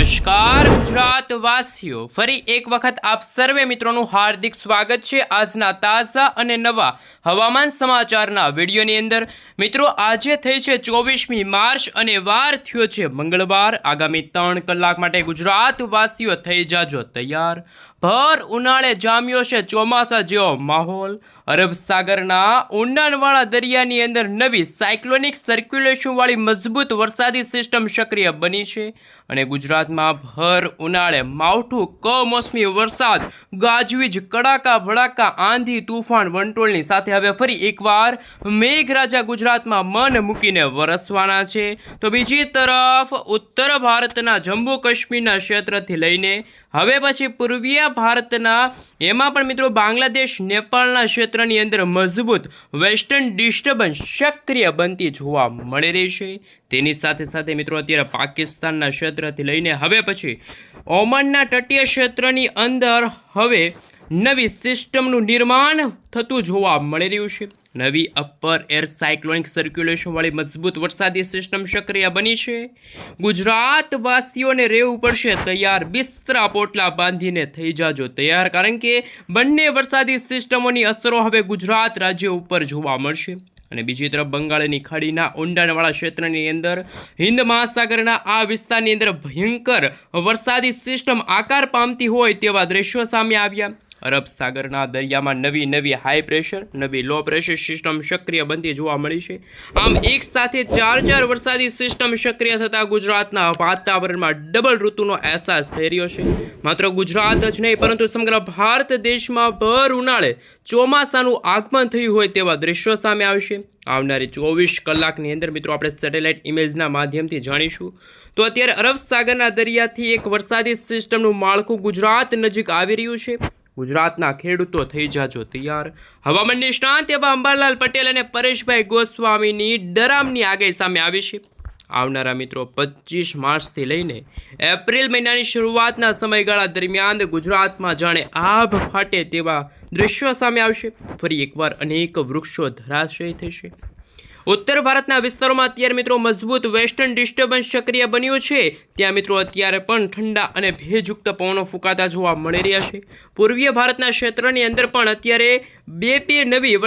નમસ્કાર ગુજરાતવાસીઓ, ફરી એક વખત આપ સર્વે મિત્રોનું હાર્દિક સ્વાગત છે આજના તાજા અને નવા હવામાન સમાચારના વિડીયોની અંદર। મિત્રો, આજે થઈ છે 24મી માર્ચ અને વાર થયો છે મંગળવાર। આગામી 3 કલાક માટે ગુજરાતવાસીઓ થઈ જાજો તૈયાર। ભર ઉનાળે જામ્યો છે ચોમાસા જેવો માહોલ। અરબ સાગરના ઊંડાણવાળા દરિયાની અંદર નવી સાયક્લોનિક સર્ક્યુલેશનવાળી મજબૂત વરસાદી સિસ્ટમ સક્રિય બની છે અને ગુજરાતમાં ભર ઉનાળે માવઠું, કમોસમી વરસાદ, ગાજવીજ, કડાકા ભડાકા, આંધી, તુફાન, વંટોળની સાથે હવે ફરી એકવાર મેઘરાજા ગુજરાતમાં મન મૂકીને વરસવાના છે। તો બીજી તરફ ઉત્તર ભારતના જમ્મુ કાશ્મીરના ક્ષેત્રથી લઈને હવે પછી પૂર્વીય ભારતના એમાં પણ મિત્રો બાંગ્લાદેશ, નેપાળના ક્ષેત્રની અંદર મજબૂત વેસ્ટર્ન ડિસ્ટર્બન્સ સક્રિય બનતી જોવા મળી રહી છે। તેની સાથે સાથે મિત્રો અત્યારે પાકિસ્તાનના ક્ષેત્રથી લઈને હવે પછી ઓમાનના તટીય ક્ષેત્રની અંદર હવે નવી સિસ્ટમનું નિર્માણ થતું જોવા મળી રહ્યું છે। નવી અપર એર સાયક્લોનિક સર્ક્યુલેશનવાળી મજબૂત વરસાદી સિસ્ટમ સક્રિય બની છે। ગુજરાતવાસીઓને રહેવું પડશે તૈયાર, બિસ્તરા પોટલા બાંધીને થઈ જાજો તૈયાર, કારણ કે બંને વરસાદી સિસ્ટમોની અસરો હવે ગુજરાત રાજ્ય ઉપર જોવા મળશે। અને બીજી તરફ બંગાળની ખાડીના ઊંડાણવાળા ક્ષેત્રની અંદર હિન્દ મહાસાગરના આ વિસ્તારની અંદર ભયંકર વરસાદી સિસ્ટમ આકાર પામતી હોય તેવા દ્રશ્યો સામે આવ્યા। અરબ સાગરના દરિયામાં નવી હાઈ પ્રેશર, નવી લો પ્રેશર સિસ્ટમ સક્રિય બનતી જોવા મળી છે। આમ એક સાથે ચાર વરસાદી સિસ્ટમ સક્રિય થતાં ગુજરાતના વાતાવરણમાં ડબલ ઋતુનો અહેસાસ થઈ રહ્યો છે। માત્ર ગુજરાત જ નહીં પરંતુ સમગ્ર ભારત દેશમાં ભર ઉનાળે ચોમાસાનું આગમન થયું હોય તેવા દ્રશ્યો સામે આવશે। આવનારી 24 કલાકની અંદર મિત્રો આપણે સેટેલાઇટ ઇમેજના માધ્યમથી જાણીશું। તો અત્યારે અરબ સાગરના દરિયાથી એક વરસાદી સિસ્ટમનું માળખું ગુજરાત નજીક આવી રહ્યું છે। ગુજરાતના ખેડૂતો થઈ જાજો તૈયાર। હવામાન નિષ્ણાંત એવા અંબાલાલ પટેલ અને પરેશભાઈ ગોસ્વામીની ડરામની આગાહી સામે આવી છે। આવનારા મિત્રો 25 માર્ચથી લઈને એપ્રિલ મહિનાની શરૂઆતના સમયગાળા દરમિયાન ગુજરાતમાં જાણે આભ ફાટે તેવા દ્રશ્યો સામે આવશે। ફરી એકવાર અનેક વૃક્ષો ધરાશયી થશે। ઉત્તર ભારતના વિસ્તારોમાં અત્યારે મિત્રો મજબૂત વેસ્ટર્ન ડિસ્ટર્બન્સ સક્રિય બન્યું છે। ત્યાં મિત્રો અત્યારે પણ ઠંડા અને ભેજયુક્ત પવનો ફૂંકાતા જોવા મળી રહ્યા છે। પૂર્વીય ભારતના ક્ષેત્રની અંદર પણ અત્યારે બે નવી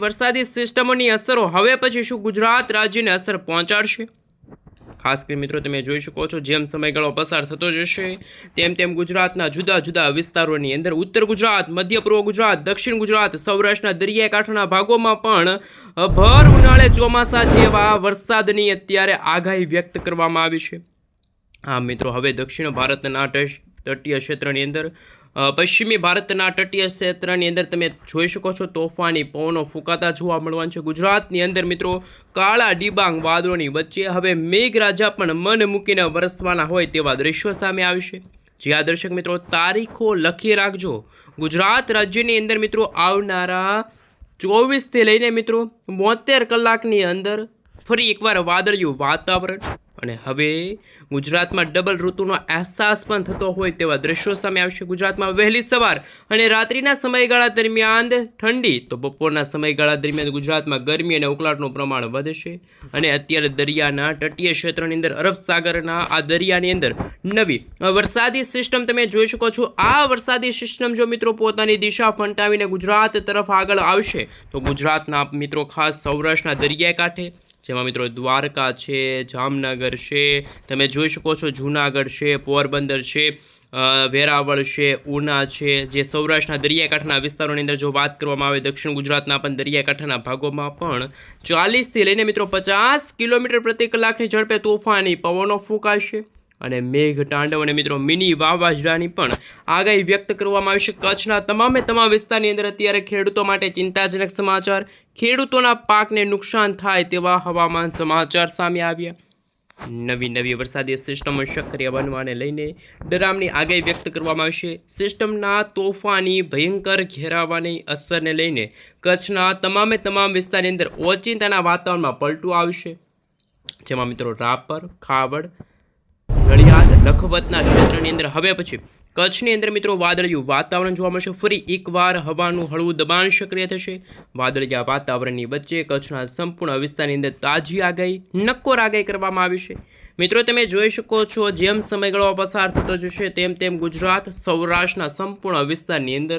વરસાદી સિસ્ટમોની અસરો હવે પછી શું ગુજરાત રાજ્યને અસર પહોંચાડશે? ખાસ કરીને મિત્રો તમે જોઈ શકો છો જેમ સમયગાળો પસાર થતો જશે તેમ ગુજરાતના જુદા વિસ્તારોની અંદર ઉત્તર ગુજરાત, મધ્ય પૂર્વ ગુજરાત, દક્ષિણ ગુજરાત, સૌરાષ્ટ્રના દરિયાકાંઠાના ભાગોમાં પણ ભર ઉનાળે ચોમાસા જેવા વરસાદની અત્યારે આગાહી વ્યક્ત કરવામાં આવી છે। હા મિત્રો, હવે દક્ષિણ ભારતના તટીય ક્ષેત્રની અંદર, પશ્ચિમી ભારતના તટીય ક્ષેત્રની અંદર તમે જોઈ શકો છો તોફાની પવનો ફૂંકાતા જોવા મળવાનું છે। ગુજરાતની અંદર મિત્રો કાળા ડિબાંગ વાદળોની વચ્ચે હવે મેઘરાજા પણ મન મૂકીને વરસવાના હોય તેવા દ્રશ્યો સામે આવશે। જ્યાં દર્શક મિત્રો તારીખો લખી રાખજો। ગુજરાત રાજ્યની અંદર મિત્રો આવનારા 24થી લઈને મિત્રો 72 કલાકની અંદર ફરી એકવાર વાદળિયું વાતાવરણ અને હવે ગુજરાતમાં ડબલ ઋતુનો અહેસાસ પણ થતો હોય તેવા દ્રશ્યો સામે આવશે। ગુજરાતમાં વહેલી સવાર અને રાત્રિના સમયગાળા દરમિયાન ઠંડી, તો બપોરના સમયગાળા દરમિયાન ગુજરાતમાં ગરમી અને ઉકળાટનું પ્રમાણ વધશે। અને અત્યારે દરિયાના તટીય ક્ષેત્રની અંદર અરબ સાગરના આ દરિયાની અંદર નવી વરસાદી સિસ્ટમ તમે જોઈ શકો છો। આ વરસાદી સિસ્ટમ જો મિત્રો પોતાની દિશા ફંટાવીને ગુજરાત તરફ આગળ આવશે તો ગુજરાતના મિત્રો ખાસ સૌરાષ્ટ્રના દરિયાઈ કાંઠે જેમાં મિત્રો દ્વારકા છે, જામનગર છે, તમે જોઈ શકો છો જૂનાગઢ છે, પોરબંદર છે, વેરાવળ છે, ઉના છે, જે સૌરાષ્ટ્રના દરિયાકાંઠાના વિસ્તારોની અંદર જો વાત કરવામાં આવે દક્ષિણ ગુજરાતના પણ દરિયાકાંઠાના ભાગોમાં પણ 40થી લઈને મિત્રો 50 કિલોમીટર પ્રતિ કલાકની ઝડપે તોફાની પવનો ફૂંકાશે અને મેઘ તાંડવ અને મિત્રો મિની વાવાઝોડાની પણ આગાહી વ્યક્ત કરવામાં આવી છે। કચ્છના તમામ વિસ્તારની અંદર અત્યારે ખેડૂતો માટે ચિંતાજનક સમાચાર, ખેડૂતોના પાકને નુકસાન થાય તેવા હવામાન સમાચાર સામે આવ્યા। નવી વરસાદી સિસ્ટમો સક્રિય બનવાને લઈને ડરામની આગાહી વ્યક્ત કરવામાં આવશે। સિસ્ટમના તોફાની ભયંકર ઘેરાવાની અસરને લઈને કચ્છના તમામ વિસ્તારની અંદર ઓચિંતાના વાતાવરણમાં પલટું આવશે, જેમાં મિત્રો રાપર, ખાવડ, નડિયાદ, લખપતના ક્ષેત્રની અંદર હવે પછી કચ્છની અંદર મિત્રો વાદળિયું વાતાવરણ જોવા મળશે। ફરી એકવાર હવાનું હળવું દબાણ સક્રિય થશે। વાદળિયા વાતાવરણની વચ્ચે કચ્છના સંપૂર્ણ વિસ્તારની અંદર તાજી આગાહી, નક્કોર આગાહી કરવામાં આવી છે। મિત્રો તમે જોઈ શકો છો જેમ સમયગાળો પસાર થતો જશે તેમ તેમ ગુજરાત સૌરાષ્ટ્રના સંપૂર્ણ વિસ્તારની અંદર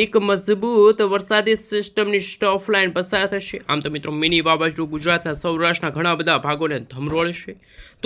એક મજબૂત વરસાદી સિસ્ટમની સ્ટફ લાઇન પસાર થશે। આમ તો મિત્રો મિની વાવાઝોડું ગુજરાતના સૌરાષ્ટ્રના ઘણા બધા ભાગોને ધમરોળશે।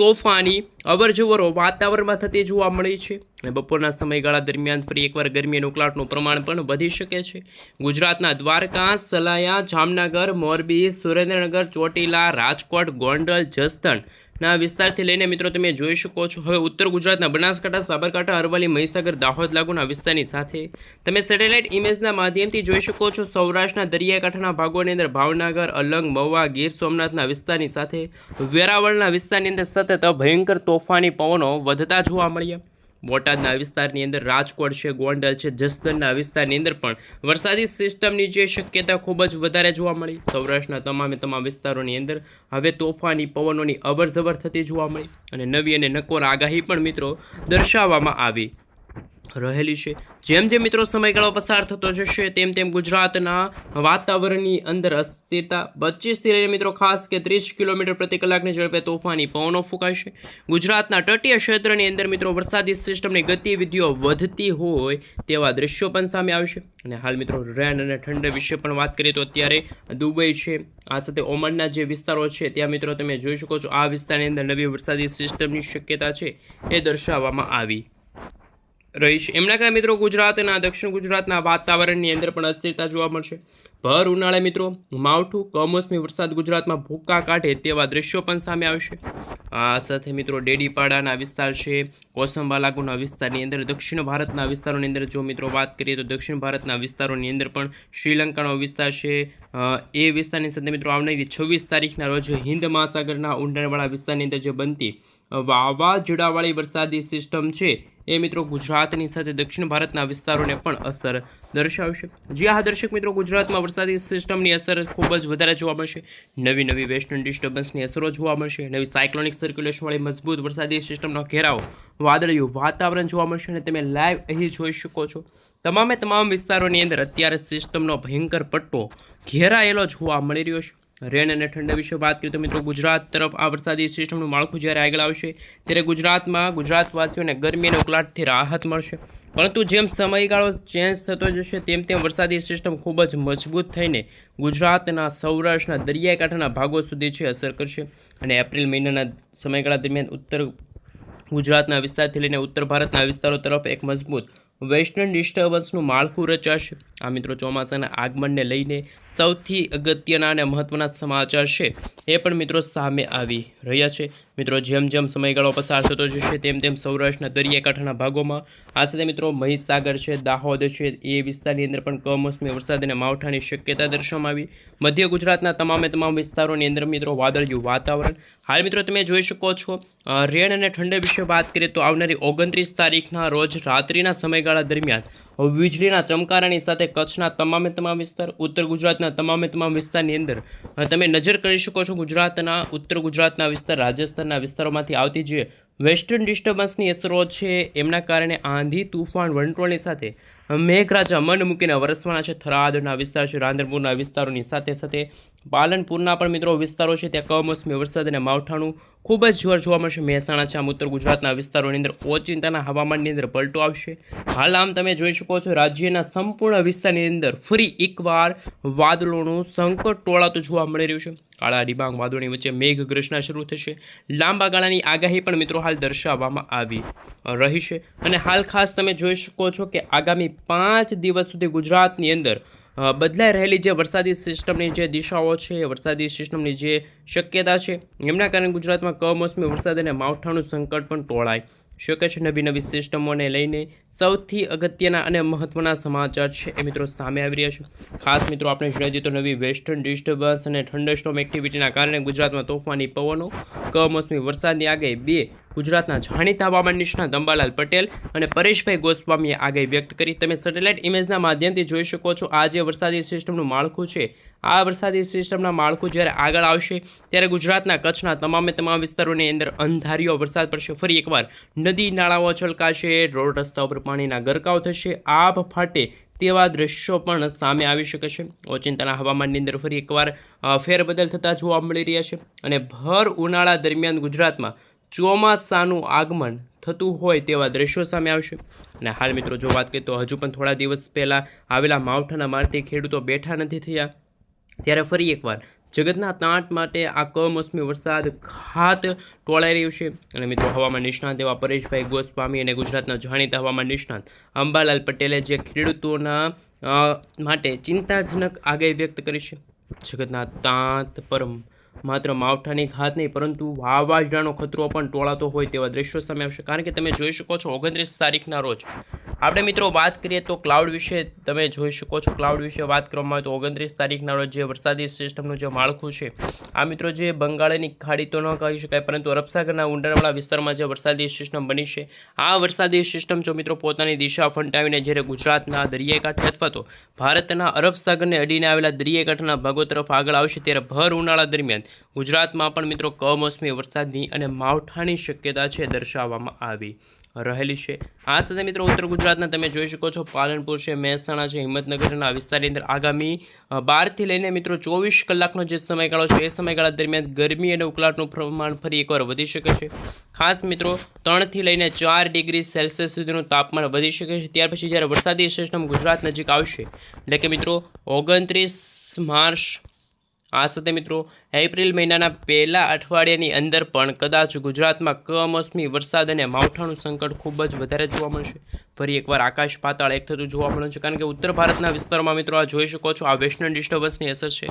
તોફાની અવરજવરો વાતાવરણમાં થતી જોવા મળી છે અને બપોરના સમયગાળા દરમિયાન ફરી એકવાર ગરમીનું ઉકળાટનું પ્રમાણ પણ વધી શકે છે। ગુજરાતના દ્વારકા, સલાયા, જામનગર, મોરબી, સુરેન્દ્રનગર, ચોટીલા, રાજકોટ, ગોંડલ, જસદણ ના વિસ્તારથી લઈને મિત્રો તમે જોઈ શકો છો હવે ઉત્તર ગુજરાતના બનાસકાંઠા, સાબરકાંઠા, અરવલ્લી, મહીસાગર, દાહોદ લાગુના વિસ્તારની સાથે તમે સેટેલાઇટ ઇમેજના માધ્યમથી જોઈ શકો છો સૌરાષ્ટ્રના દરિયાકાંઠાના ભાગોની અંદર ભાવનગર, અલંગ, મહુવા, ગીર સોમનાથના વિસ્તારની સાથે વેરાવળના વિસ્તારની અંદર સતત ભયંકર તોફાની પવનો વધતા જોવા મળ્યા। બોટાદના વિસ્તારની અંદર રાજકોટ છે, ગોંડલ છે, જસદણના વિસ્તારની અંદર પણ વરસાદી સિસ્ટમની જે શક્યતા ખૂબ જ વધારે જોવા મળી। સૌરાષ્ટ્રના તમામ વિસ્તારોની અંદર હવે તોફાની પવનોની અવરજવર થતી જોવા મળી અને નવી અને નકોર આગાહી પણ મિત્રો દર્શાવવામાં આવી રહેલી છે। જેમ જેમ મિત્રો સમયગાળો પસાર થતો જશે તેમ તેમ ગુજરાતના વાતાવરણની અંદર અસ્થિરતા 25થી લઈને મિત્રો ખાસ કે 30 કિલોમીટર પ્રતિ કલાકની ઝડપે તોફાની પવનો ફૂંકાશે। ગુજરાતના તટીય ક્ષેત્રની અંદર મિત્રો વરસાદી સિસ્ટમની ગતિવિધિઓ વધતી હોય તેવા દ્રશ્યો પણ સામે આવશે અને હાલ મિત્રો રેન અને ઠંડા વિશે પણ વાત કરીએ તો અત્યારે દુબઈ છે, આ સાથે ઓમાનના જે વિસ્તારો છે ત્યાં મિત્રો તમે જોઈ શકો છો આ વિસ્તારની અંદર નવી વરસાદી સિસ્ટમની શક્યતા છે એ દર્શાવવામાં આવી રહી છે। એમના કારણે મિત્રો ગુજરાતના દક્ષિણ ગુજરાતના વાતાવરણની અંદર પણ અસ્થિરતા જોવા મળશે। ભર ઉનાળે મિત્રો માવઠું કમોસમી વરસાદ ગુજરાતમાં ભૂક્કા કાઢે તેવા દ્રશ્યો પણ સામે આવશે। આ સાથે મિત્રો ડેડીપાડાના વિસ્તાર છે, કોસંબા લાગુના વિસ્તારની અંદર દક્ષિણ ભારતના વિસ્તારોની અંદર જો મિત્રો વાત કરીએ તો દક્ષિણ ભારતના વિસ્તારોની અંદર પણ શ્રીલંકાનો વિસ્તાર છે એ વિસ્તારની સાથે મિત્રો આવનારી 26 તારીખના રોજ હિન્દ મહાસાગરના ઊંડાણવાળા વિસ્તારની અંદર જે બનતી વાવાઝોડાવાળી વરસાદી સિસ્ટમ છે એ મિત્રો ગુજરાતની સાથે દક્ષિણ ભારતના વિસ્તારોને પણ અસર દર્શાવશે। જે આ દર્શક મિત્રો ગુજરાતમાં વરસાદી સિસ્ટમની અસર ખૂબ જ વધારે જોવા મળશે। નવી વેસ્ટર્ન ડિસ્ટર્બન્સની અસરો જોવા મળશે, નવી સાયક્લોનિક સર્ક્યુલેશનવાળી મજબૂત વરસાદી સિસ્ટમનો ઘેરાવ, વાદળિયું વાતાવરણ જોવા મળશે અને તમે લાઈવ અહીં જોઈ શકો છો તમામ વિસ્તારોની અંદર અત્યારે સિસ્ટમનો ભયંકર પટ્ટો ઘેરાયેલો જોવા મળી રહ્યો છે। રેન અને ઠંડા વિશે વાત કરીએ તો મિત્રો ગુજરાત તરફ આ વરસાદી સિસ્ટમનું માળખું જ્યારે આગળ આવશે ત્યારે ગુજરાતમાં ગુજરાતવાસીઓને ગરમી અને ઉકળાટથી રાહત મળશે, પરંતુ જેમ સમયગાળો ચેન્જ થતો જશે તેમ તેમ વરસાદી સિસ્ટમ ખૂબ જ મજબૂત થઈને ગુજરાતના સૌરાષ્ટ્રના દરિયાકાંઠાના ભાગો સુધી છે અસર કરશે અને એપ્રિલ મહિનાના સમયગાળા દરમિયાન ઉત્તર ગુજરાતના વિસ્તારથી લઈને ઉત્તર ભારતના વિસ્તારો તરફ એક મજબૂત વેસ્ટર્ન ડિસ્ટર્બન્સનું માળખું રચાશે। આ મિત્રો ચોમાસાના આગમનને લઈને સૌથી અગત્યના અને મહત્ત્વના સમાચાર છે એ પણ મિત્રો સામે આવી રહ્યા છે। મિત્રો જેમ જેમ સમયગાળો પસાર થતો જશે તેમ તેમ સૌરાષ્ટ્રના દરિયાકાંઠાના ભાગોમાં આ સાથે મિત્રો મહીસાગર છે, દાહોદ છે એ વિસ્તારની અંદર પણ કમોસમી વરસાદ અને માવઠાની શક્યતા દર્શાવવામાં આવી। મધ્ય ગુજરાતના તમામ વિસ્તારોની અંદર મિત્રો વાદળિયું વાતાવરણ। હાલ મિત્રો તમે જોઈ શકો છો રેન અને ઠંડા વિશે વાત કરીએ તો આવનારી 29 તારીખના રોજ રાત્રિના સમયગાળા દરમિયાન વીજળીના ચમકારાની સાથે કચ્છના તમામ વિસ્તાર, ઉત્તર ગુજરાતના તમામ વિસ્તારની અંદર તમે નજર કરી શકો છો ગુજરાતના ઉત્તર ગુજરાતના વિસ્તાર, રાજસ્થાનના વિસ્તારોમાંથી આવતી જે વેસ્ટર્ન ડિસ્ટર્બન્સની અસરો છે એમના કારણે આંધી, તૂફાન, વંટોળની સાથે મેઘરાજા મન મૂકીને વરસવાના છે। થરાદના વિસ્તાર છે, રાંધણપુરના વિસ્તારોની સાથે પાલનપુરના પણ મિત્રો વિસ્તારો છે ત્યાં કમોસમી વરસાદ અને માવઠાનું ખૂબ જ જોર જોવા મળશે। મહેસાણા છે આમ ઉત્તર ગુજરાતના વિસ્તારોની અંદર ઓચિંતાના હવામાનની અંદર પલટો આવશે। હાલ આમ તમે જોઈ શકો છો રાજ્યના સંપૂર્ણ વિસ્તારની અંદર ફરી એકવાર વાદળોનું સંકટ ટોળાતું જોવા મળી રહ્યું છે। કાળા ડિબાંગ વાદળોની વચ્ચે મેઘગર્જના શરૂ થશે। લાંબા ગાળાની આગાહી પણ મિત્રો હાલ દર્શાવવામાં આવી રહી છે અને હાલ ખાસ તમે જોઈ શકો છો કે આગામી 5 દિવસ સુધી ગુજરાતની અંદર બદલાઈ રહેલી જે વરસાદી સિસ્ટમની જે દિશાઓ છે, વરસાદી સિસ્ટમની જે શક્યતા છે એમના કારણે ગુજરાતમાં કમોસમી વરસાદ અને માવઠાનું સંકટ પણ ટોળાય શકે છે। નવી સિસ્ટમોને લઈને સૌથી અગત્યના અને મહત્ત્વના સમાચાર છે એ મિત્રો સામે આવી રહ્યા છે। ખાસ મિત્રો આપણે જણાવી દઈએ તો નવી વેસ્ટર્ન ડિસ્ટર્બન્સ અને થંડરસ્ટોર્મ એક્ટિવિટીના કારણે ગુજરાતમાં તોફાની પવનો, કમોસમી વરસાદની આગાહી બે ગુજરાતના જાણીતા હવામાન નિષ્ણાત અંબાલાલ પટેલ અને પરેશભાઈ ગોસ્વામીએ આગાહી વ્યક્ત કરી। તમે સેટેલાઇટ ઇમેજના માધ્યમથી જોઈ શકો છો આ જે વરસાદી સિસ્ટમનું માળખું છે આ વરસાદી સિસ્ટમના માળખું જ્યારે આગળ આવશે ત્યારે ગુજરાતના કચ્છના તમામ વિસ્તારોની અંદર અંધારિયો વરસાદ પડશે। ફરી એકવાર નદી નાળાઓ છલકાશે, રોડ રસ્તા ઉપર પાણીના ગરકાવ થશે, આભ ફાટે તેવા દ્રશ્યો પણ સામે આવી શકે છે। ઓચિંતાના હવામાનની અંદર ફરી એકવાર ફેરબદલ થતા જોવા મળી રહ્યા છે અને ભર ઉનાળા દરમિયાન ગુજરાતમાં ચોમાસાનું આગમન થતું હોય તેવા દ્રશ્યો સામે આવશે. અને હાલ મિત્રો જો વાત કરીએ તો હજુ પણ થોડા દિવસ પહેલાં આવેલા માવઠાના મારથી ખેડૂતો બેઠા નથી થયા, ત્યારે ફરી એકવાર જગતના તાંટ માટે આ કમોસમી વરસાદ ખાત ટોળાઈ રહ્યું છે. અને મિત્રો હવામાન નિષ્ણાત એવા પરેશભાઈ ગોસ્વામી અને ગુજરાતના જાણીતા હવામાન નિષ્ણાત અંબાલાલ પટેલે જે ખેડૂતોના માટે ચિંતાજનક આગાહી વ્યક્ત કરી છે. જગતના તાંત પર માત્ર માવઠાની ઘાત નહીં પરંતુ વાવાઝોડાનો ખતરો પણ ટોળાતો હોય તેવા દ્રશ્યો સામે આવશે. કારણ કે તમે જોઈ શકો છો 29 તારીખના રોજ આપણે મિત્રો વાત કરીએ તો ક્લાઉડ વિશે તમે જોઈ શકો છો. ક્લાઉડ વિશે વાત કરવામાં આવે તો 29 તારીખના રોજ જે વરસાદી સિસ્ટમનું જે માળખું છે આ મિત્રો જે બંગાળની ખાડી તો ન કહી શકાય પરંતુ અરબસાગરના ઊંડાણવાળા વિસ્તારમાં જે વરસાદી સિસ્ટમ બની છે આ વરસાદી સિસ્ટમ જો મિત્રો પોતાની દિશા ફંટાવીને જ્યારે ગુજરાતના દરિયાઈ કાંઠે અથવા તો ભારતના અરબસાગરને અડીને આવેલા દરિયાઈ કાંઠાના ભાગો તરફ આગળ આવશે ત્યારે ભર ઉનાળા દરમિયાન ગુજરાતમાં પણ મિત્રો કમોસમી વરસાદની અને માવઠાની શક્યતા છે દર્શાવવામાં આવી રહેલી છે. આ સાથે મિત્રો ઉત્તર ગુજરાતના તમે જોઈ શકો છો પાલનપુર છે, મહેસાણા છે, હિંમતનગરના વિસ્તારની અંદર આગામી 12થી લઈને મિત્રો 24 કલાકનો જે સમયગાળો છે એ સમયગાળા દરમિયાન ગરમી અને ઉકળાટનું પ્રમાણ ફરી એકવાર વધી શકે છે. ખાસ મિત્રો 3થી લઈને 4 ડિગ્રી સેલ્સિયસ સુધીનું તાપમાન વધી શકે છે. ત્યાર પછી જ્યારે વરસાદી સિસ્ટમ ગુજરાત નજીક આવશે એટલે કે મિત્રો 29 માર્ચ આ સાથે મિત્રો એપ્રિલ મહિનાના પહેલા અઠવાડિયાની અંદર પણ કદાચ ગુજરાતમાં કમોસમી વરસાદ અને માવઠાનું સંકટ ખૂબ જ વધારે જોવા મળશે. ફરી એકવાર આકાશ પાતાળ એક થતું જોવા મળે છે. કારણ કે ઉત્તર ભારતના વિસ્તારોમાં મિત્રો આ જોઈ શકો છો આ વેસ્ટર્ન ડિસ્ટર્બન્સની અસર છે.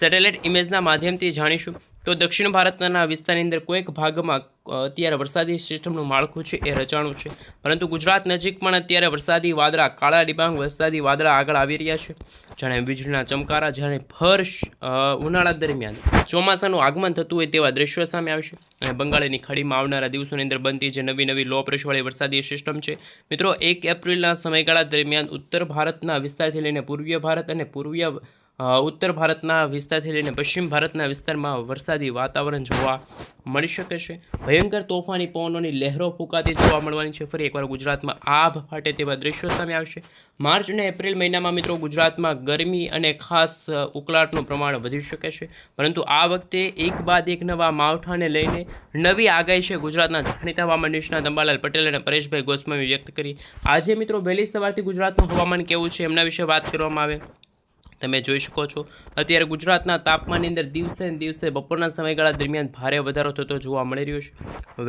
સેટેલાઇટ ઇમેજના માધ્યમથી જાણીશું તો દક્ષિણ ભારતના વિસ્તારની અંદર કોઈક ભાગમાં અત્યારે વરસાદી સિસ્ટમનું માળખું છે એ રચાણું છે પરંતુ ગુજરાત નજીક પણ અત્યારે વરસાદી વાદળા કાળા ડિબાંગ વરસાદી વાદળા આગળ આવી રહ્યા છે. જાણે વીજળીના ચમકારા જાણે ભર ઉનાળા દરમિયાન ચોમાસાનું આગમન થતું હોય તેવા દ્રશ્યો સામે આવશે. અને બંગાળની ખાડીમાં આવનારા દિવસોની અંદર બનતી જે નવી લો પ્રેશરવાળી વરસાદી સિસ્ટમ છે મિત્રો 1 એપ્રિલના સમયગાળા દરમિયાન ઉત્તર ભારતના વિસ્તારથી લઈને પૂર્વીય ભારત અને ઉત્તર ભારતના વિસ્તારથી લઈને પશ્ચિમ ભારતના વિસ્તારમાં વરસાદી વાતાવરણ જોવા મળી શકે છે. ભયંકર તોફાની પવનોની લહેરો ફૂંકાતી જોવા મળવાની છે. ફરી એકવાર ગુજરાતમાં આભ ફાટે તેવા દ્રશ્યો સામે આવશે. માર્ચ અને એપ્રિલ મહિનામાં મિત્રો ગુજરાતમાં ગરમી અને ખાસ ઉકળાટનું પ્રમાણ વધી શકે છે પરંતુ આ વખતે એક બાદ એક નવા માવઠાને લઈને નવી આગાહી છે ગુજરાતના જાણીતા હવામાન નિષ્ણાત અંબાલાલ પટેલ અને પરેશભાઈ ગોસ્વામી વ્યક્ત કરી. આજે મિત્રો વહેલી સવારથી ગુજરાતનું હવામાન કેવું છે એમના વિશે વાત કરવામાં આવે. તમે જોઈ શકો છો અત્યારે ગુજરાતના તાપમાનની અંદર દિવસે ને દિવસે બપોરના સમયગાળા દરમિયાન ભારે વધારો થતો જોવા મળી રહ્યો છે.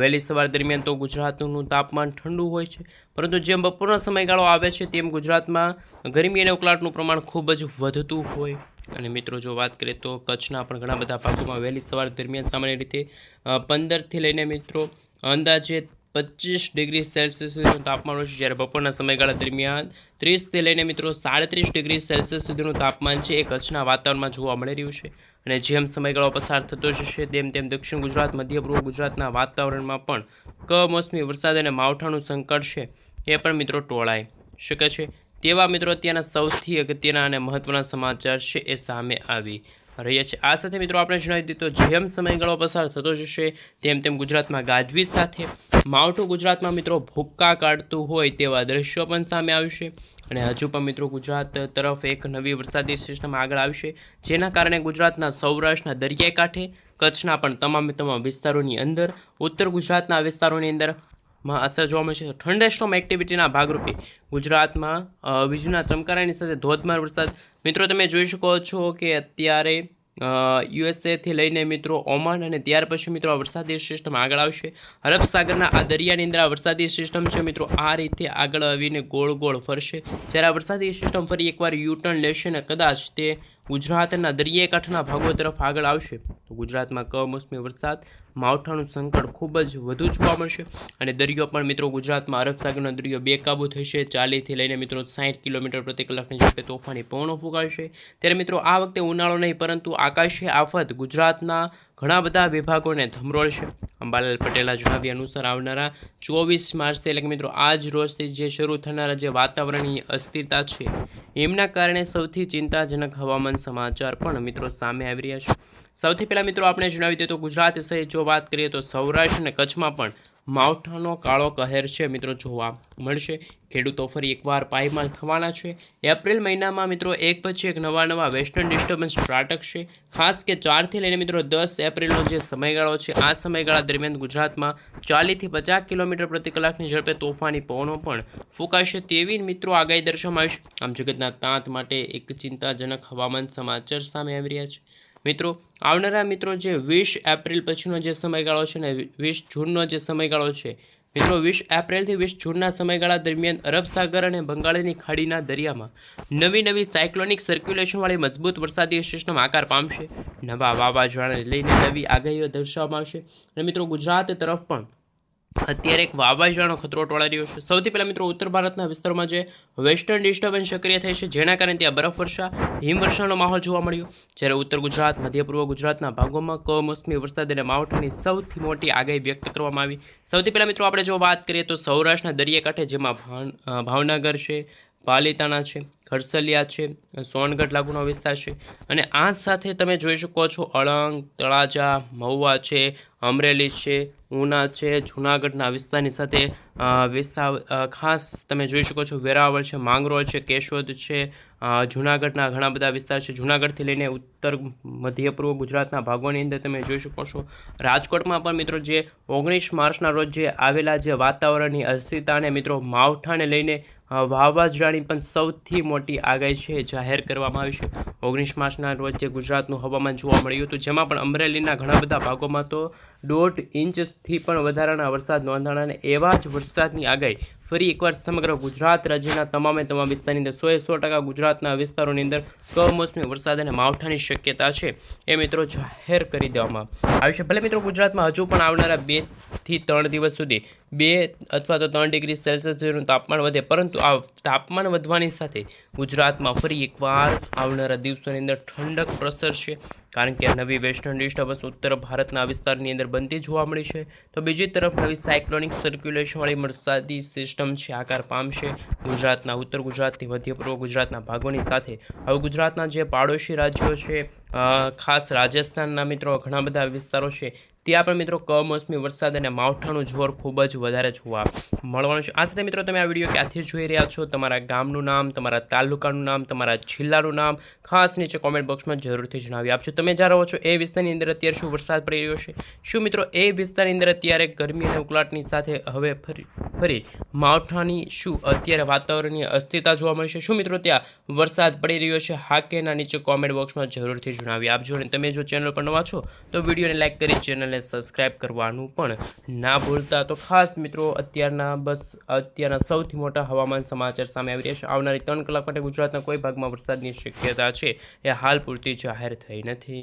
વહેલી સવાર દરમિયાન તો ગુજરાતનું તાપમાન ઠંડુ હોય છે પરંતુ જેમ બપોરનો સમયગાળો આવે છે તેમ ગુજરાતમાં ગરમી અને ઉકળાટનું પ્રમાણ ખૂબ જ વધતું હોય. અને મિત્રો જો વાત કરીએ તો કચ્છના પણ ઘણા બધા ભાગોમાં વહેલી સવાર દરમિયાન સામાન્ય રીતે 15થી લઈને મિત્રો અંદાજે 25 ડિગ્રી સેલ્સિયસ સુધીનું તાપમાન હોય છે જ્યારે બપોરના સમયગાળા દરમિયાન 30થી લઈને મિત્રો 37 ડિગ્રી સેલ્સિયસ સુધીનું તાપમાન છે એ કચ્છના વાતાવરણમાં જોવા મળી રહ્યું છે. અને જેમ સમયગાળો પસાર થતો જશે તેમ દક્ષિણ ગુજરાત મધ્ય પૂર્વ ગુજરાતના વાતાવરણમાં પણ કમોસમી વરસાદ અને માવઠાનું સંકટ છે એ પણ મિત્રો ટોળાઈ શકે છે. તેવા મિત્રો અત્યારના સૌથી અગત્યના અને મહત્વના સમાચાર છે એ સામે આવી રહ્યા છે. આ સાથે મિત્રો આપણે જણાવી દીધું તો જેમ સમયગાળો પસાર થતો જશે તેમ ગુજરાતમાં ગાજવીજ સાથે માવઠું ગુજરાતમાં મિત્રો ભૂક્કા કાઢતું હોય તેવા દ્રશ્યો પણ સામે આવશે. અને હજુ પણ મિત્રો ગુજરાત તરફ એક નવી વરસાદી સિસ્ટમ આગળ આવશે જેના કારણે ગુજરાતના સૌરાષ્ટ્રના દરિયાઈ કાંઠે કચ્છના પણ તમામ વિસ્તારોની અંદર ઉત્તર ગુજરાતના વિસ્તારોની અંદર અસર જોવા મળશે. થંડરસ્ટોર્મ એક્ટિવિટીના ભાગરૂપે ગુજરાતમાં વીજળીના ચમકારાની સાથે ધોધમાર વરસાદ મિત્રો તમે જોઈ શકો છો કે અત્યારે યુએસએથી લઈને મિત્રો ઓમાન અને ત્યાર પછી મિત્રો આ વરસાદી સિસ્ટમ આગળ આવશે. અરબ સાગરના આ દરિયાની અંદર આ વરસાદી સિસ્ટમ છે મિત્રો આ રીતે આગળ આવીને ગોળ ફરશે. જ્યારે આ વરસાદી સિસ્ટમ ફરી એકવાર યુટર્ન લેશે અને કદાચ તે ગુજરાતના દરિયાઈ કાંઠાના ભાગો તરફ આગળ આવશે તો ગુજરાતમાં કમોસમી વરસાદ માવઠાનું સંકટ ખૂબ જ વધુ જોવા મળશે. અને દરિયો પણ મિત્રો ગુજરાતમાં અરબ સાગરનો દરિયો બેકાબૂ થશે. 40થી લઈને મિત્રો 60 કિલોમીટર પ્રતિ કલાકની ઝડપે તોફાની પવનો ફૂંકાશે. ત્યારે મિત્રો આ વખતે ઉનાળો નહીં પરંતુ આકાશી આફત ગુજરાતના ઘણા બધા વિભાગોને ધમરોળશે. અંબાલાલ પટેલના જણાવ્યા અનુસાર આવનારા 24 માર્ચથી એટલે કે મિત્રો આજ રોજથી જે શરૂ થનારા જે વાતાવરણની અસ્થિરતા છે એમના કારણે સૌથી ચિંતાજનક હવામાન સમાચાર પણ મિત્રો સામે આવી રહ્યા છે. સૌથી પહેલાં મિત્રો આપણે જણાવી દઈએ તો ગુજરાત સહિત જો વાત કરીએ તો સૌરાષ્ટ્ર અને કચ્છમાં પણ માવઠાનો કાળો કહેર છે મિત્રો જોવા મળશે. ખેડૂતો ફરી એકવાર પાયમાલ થવાના છે. એપ્રિલ મહિનામાં મિત્રો એક પછી એક નવા વેસ્ટર્ન ડિસ્ટર્બન્સ ત્રાટકશે. ખાસ કે 4થી લઈને મિત્રો 10 એપ્રિલનો જે સમયગાળો છે, આ સમયગાળા દરમિયાન ગુજરાતમાં 40થી 50 કિલોમીટર પ્રતિ કલાકની ઝડપે તોફાની પવનો પણ ફૂંકાશે તેવી મિત્રો આગાહી દર્શાવવામાં આવી છે. આમ જગતના તાત માટે એક ચિંતાજનક હવામાન સમાચાર સામે આવી રહ્યા છે. મિત્રો આવનારા મિત્રો જે 20 એપ્રિલ પછીનો જે સમયગાળો છે ને 20 જૂનનો જે સમયગાળો છે મિત્રો 20 એપ્રિલથી 20 જૂનના સમયગાળા દરમિયાન અરબ સાગર અને બંગાળની ખાડીના દરિયામાં નવી સાયક્લોનિક સર્ક્યુલેશનવાળી મજબૂત વરસાદી સિસ્ટમ આકાર પામશે. નવા વાવાઝોડાને લઈને નવી આગાહીઓ દર્શાવવામાં આવશે અને મિત્રો ગુજરાત તરફ પણ અત્યારે એક વાવાઝોડાનો ખતરો ટોળાઈ રહ્યો છે. સૌથી પહેલાં મિત્રો ઉત્તર ભારતના વિસ્તારોમાં જે વેસ્ટર્ન ડિસ્ટર્બન્સ સક્રિય થઈ છે, જેના કારણે ત્યાં બરફવર્ષા હિમવર્ષાનો માહોલ જોવા મળ્યો. જ્યારે ઉત્તર ગુજરાત, મધ્ય પૂર્વ ગુજરાતના ભાગોમાં કમોસમી વરસાદ અને માવઠાની સૌથી મોટી આગાહી વ્યક્ત કરવામાં આવી. સૌથી પહેલાં મિત્રો આપણે જો વાત કરીએ તો સૌરાષ્ટ્રના દરિયાકાંઠે જેમાં ભાવનગર છે, પાલીતાણા છે, ખરસલિયા છે, સોનગઢ લાગુનો વિસ્તાર છે અને આ સાથે તમે જોઈ શકો છો અળંગ, તળાજા, મહુવા છે, અમરેલી છે, ઉના છે, જૂનાગઢના વિસ્તારની સાથે ખાસ તમે જોઈ શકો છો વેરાવળ છે, માંગરોળ છે, કેશોદ છે, જૂનાગઢના ઘણા બધા વિસ્તાર છે. જૂનાગઢથી લઈને ઉત્તર મધ્ય પૂર્વ ગુજરાતના ભાગોની અંદર તમે જોઈ શકો છો. રાજકોટમાં પણ મિત્રો જે 19 માર્ચના રોજ જે આવેલા જે વાતાવરણની અસ્થિરતા અને મિત્રો માવઠાને લઈને વાવાઝોડાની પણ સૌથી મોટી આગાહી છે જાહેર કરવામાં આવી છે. 19 માર્ચના રોજ જે ગુજરાતનું હવામાન જોવા મળ્યું હતું, જેમાં પણ અમરેલીના ઘણા બધા ભાગોમાં તો 1.5 ઇંચથી પણ વધારાના વરસાદ નોંધાણા અને એવા જ વરસાદની આગાહી ફરી એકવાર સમગ્ર ગુજરાત રાજ્યના તમામ વિસ્તારની અંદર 100% ગુજરાતના વિસ્તારોની અંદર કમોસમી વરસાદ અને માવઠાની શક્યતા છે એ મિત્રો જાહેર કરી દેવામાં આવી છે. ભલે મિત્રો ગુજરાતમાં હજુ પણ આવનારા 2 થી 3 દિવસ સુધી 2 અથવા તો 3 ડિગ્રી સેલ્સિયસ સુધીનું તાપમાન વધે, પરંતુ આ તાપમાન વધવાની સાથે ગુજરાતમાં ફરી એકવાર આવનારા દિવસોની અંદર ઠંડક પ્રસરશે, કારણ કે નવી વેસ્ટર્ન ડિસ્ટર્બન્સ ઉત્તર ભારતના વિસ્તારની અંદર બનતી જોવા મળી છે. તો બીજી તરફ નવી સાયક્લોનિક સર્ક્યુલેશનવાળી વરસાદી સિસ્ટમ છે આકાર પામશે ગુજરાતના ઉત્તર ગુજરાતથી મધ્ય પૂર્વ ગુજરાતના ભાગોની સાથે. હવે ગુજરાતના જે પાડોશી રાજ્યો છે, ખાસ રાજસ્થાનના મિત્રો ઘણા બધા વિસ્તારો છે, ત્યાં પણ મિત્રો કમોસમી વરસાદ અને માવઠાનું જોર ખૂબ જ વધારે જોવા મળવાનું છે. આ સાથે મિત્રો તમે આ વિડીયો ક્યાંથી જોઈ રહ્યા છો, તમારા ગામનું નામ, તમારા તાલુકાનું નામ, તમારા જિલ્લાનું નામ ખાસ નીચે કોમેન્ટ બોક્સમાં જરૂરથી જણાવી આપજો. તમે જ્યાં રહો છો એ વિસ્તારની અંદર અત્યારે શું વરસાદ પડી રહ્યો છે, શું મિત્રો એ વિસ્તારની અંદર અત્યારે ગરમી અને ઉકળાટની સાથે હવે ફરી માવઠાની શું અત્યારે વાતાવરણની અસ્થિરતા જોવા મળશે, શું મિત્રો ત્યાં વરસાદ પડી રહ્યો છે, હા કે ના નીચે કોમેન્ટ બોક્સમાં જરૂરથી જણાવી આપજો. અને તમે જો ચેનલ પર નવા છો તો વિડીયોને લાઇક કરી ચેનલ સબસ્ક્રાઇબ કરવાનું પણ ના ભૂલતા. તો ખાસ મિત્રો અત્યારના સૌથી મોટા હવામાન સમાચાર સામે આવી રહ્યા છે. આવનારી 3 કલાક માટે ગુજરાતના કોઈ ભાગમાં વરસાદની શક્યતા છે એ હાલ પૂરતી જાહેર થઈ નથી.